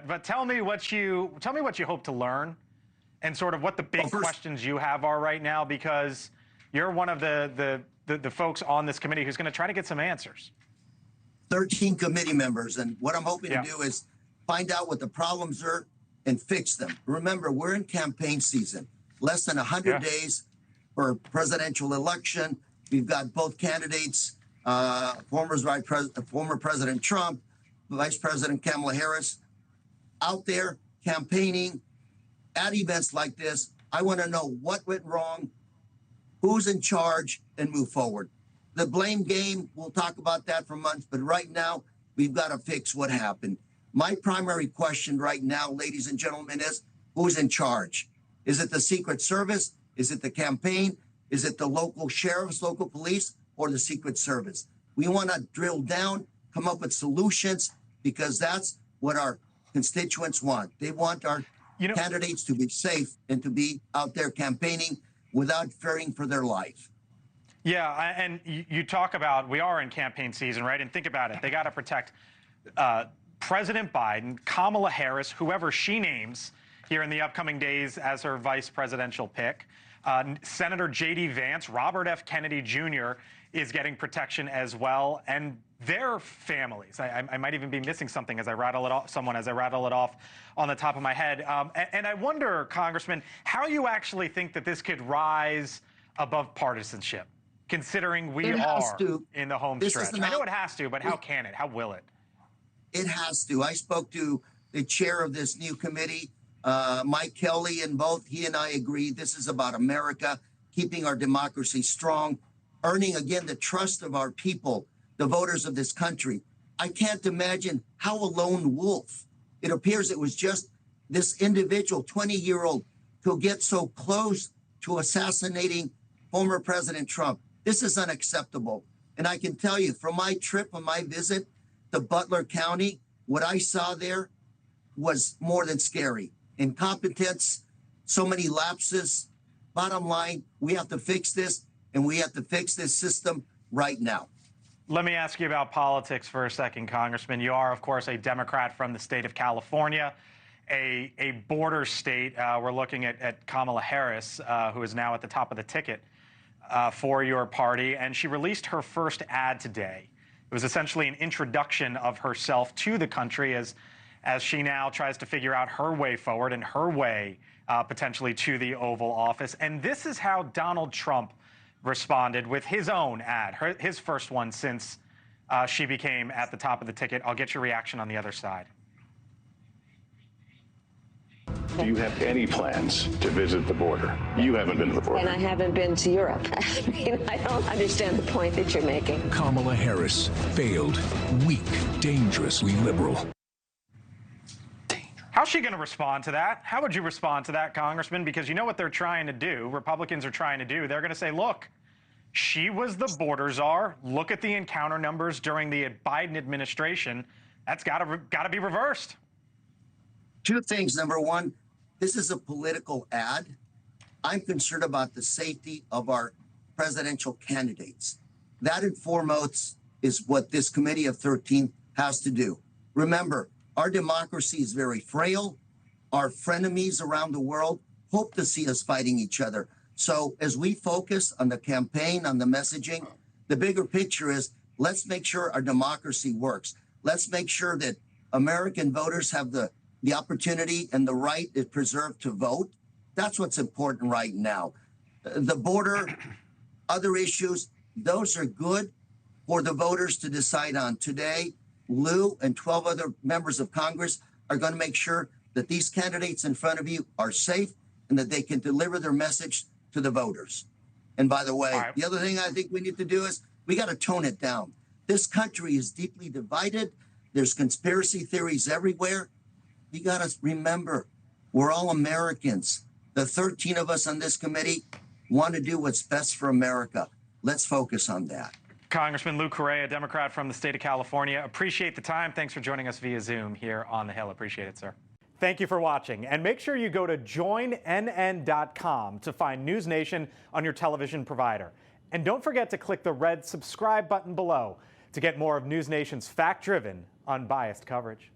but tell me what you hope to learn, and sort of what the big questions you have are right now, because you're one of the folks on this committee who's going to try to get some answers. 13 committee members, and what I'm hoping to do is find out what the problems are and fix them. Remember, we're in campaign season. Less than 100 days for presidential election. We've got both candidates, former President Trump, Vice President Kamala Harris, out there campaigning at events like this. I want to know what went wrong, who's in charge, and move forward. The blame game, we'll talk about that for months, but right now, we've got to fix what happened. My primary question right now, ladies and gentlemen, is who's in charge? Is it the Secret Service? Is it the campaign? Is it the local sheriffs, local police, or the Secret Service? We want to drill down, come up with solutions, because that's what our constituents want. They want our candidates to be safe and to be out there campaigning without fearing for their life. Yeah, and you talk about, we are in campaign season, right? And think about it. They got to protect President Biden, Kamala Harris, whoever she names here in the upcoming days as her vice presidential pick. Senator J.D. Vance, Robert F. Kennedy Jr. is getting protection as well, and their families. I might even be missing something as I rattle it off, on the top of my head. And I wonder, Congressman, how you actually think that this could rise above partisanship, considering we are in the home stretch. I know it has to, but how can it? How will it? It has to. I spoke to the chair of this new committee, Mike Kelly, and both he and I agree this is about America, keeping our democracy strong, earning again the trust of our people, the voters of this country. I can't imagine how a lone wolf, it appears it was just this individual, 20-year-old, who gets so close to assassinating former President Trump. This is unacceptable. And I can tell you, from my trip, on my visit to Butler County, what I saw there was more than scary. Incompetence, so many lapses. Bottom line, we have to fix this, and we have to fix this system right now. Let me ask you about politics for a second, Congressman. You are, of course, a Democrat from the state of California, a border state. We're looking at Kamala Harris, who is now at the top of the ticket for your party, and she released her first ad today. It was essentially an introduction of herself to the country as she now tries to figure out her way forward and her way potentially to the Oval Office. And this is how Donald Trump responded with his own ad, his first one since she became at the top of the ticket. I'll get your reaction on the other side. Do you have any plans to visit the border? You haven't been to the border. And I haven't been to Europe. I mean, I don't understand the point that you're making. Kamala Harris failed, weak, dangerously liberal. How's she going to respond to that? How would you respond to that, Congressman? Because you know what they're trying to do, Republicans are trying to do. They're going to say, look, she was the border czar. Look at the encounter numbers during the Biden administration. That's got to be reversed. Two things. Number one, this is a political ad. I'm concerned about the safety of our presidential candidates. That and foremost is what this committee of 13 has to do. Remember, our democracy is very frail. Our frenemies around the world hope to see us fighting each other. So as we focus on the campaign, on the messaging, the bigger picture is let's make sure our democracy works. Let's make sure that American voters have the opportunity and the right is preserved to vote. That's what's important right now. The border, other issues, those are good for the voters to decide on. Today, Lou and 12 other members of Congress are going to make sure that these candidates in front of you are safe and that they can deliver their message to the voters. And by the way, the other thing I think we need to do is we got to tone it down. This country is deeply divided. There's conspiracy theories everywhere. You got to remember, we're all Americans. The 13 of us on this committee want to do what's best for America. Let's focus on that. Congressman Lou Correa, Democrat from the state of California. Appreciate the time. Thanks for joining us via Zoom here on The Hill. Appreciate it, sir. Thank you for watching. And make sure you go to joinnn.com to find NewsNation on your television provider. And don't forget to click the red subscribe button below to get more of NewsNation's fact-driven, unbiased coverage.